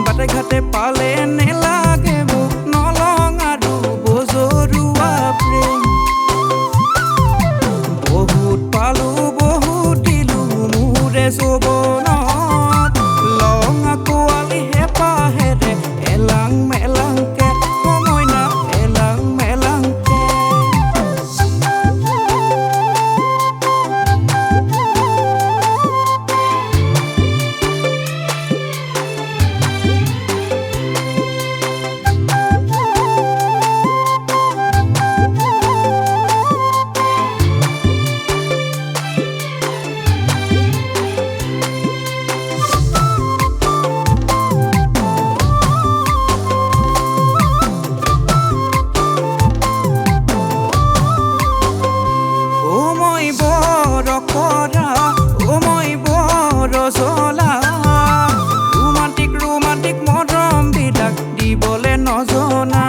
বাটে ঘাটে পালে নেলাগে মোক নলং আৰু বজৰুৱা প্ৰেম বহুত পালো বহুত দিলো মোৰে যৌৱনত লং আকোৱালি হেঁপাহেৰে এলাং মেলাংকে সময় না এলাং মেলাংকে ৰোমান্টিক মৰম বিলাক দিবলে নজনা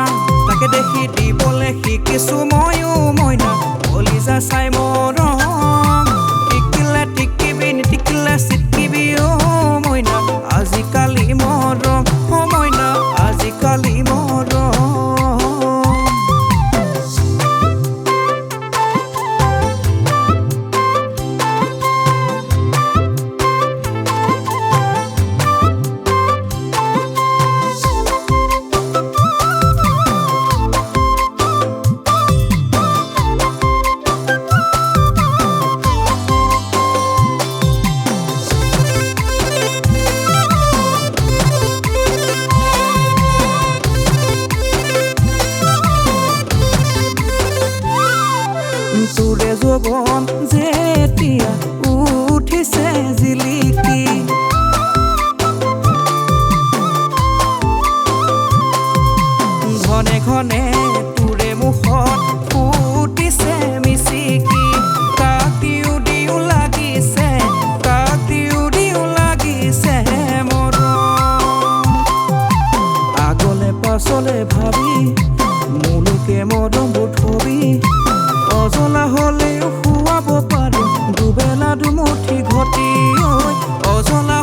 তাকে দেখি দিবলে শিকিছো ময়ো মইনা কলিজা চাই মৰম টিকিলে টিকিবি নিটিকিলে চিটকিবি অ মইনা আজিকালি মৰম অ মইনা আজিকালি মৰম তোৰে যৌৱন যেতিয়া উঠিছে জিলিকি ঘনে ঘনে তোৰে মুখত ফুটিছে মিচিকি কাক দিও দিও লাগিছে কাক দিও দিও লাগিছে মৰম আগলে পাছলে ভাবি মোলৈকে মৰমবোৰ থবি অজলা হলেও খুৱাব পাৰো দুবেলা দুমুঠি ঘটি অজলা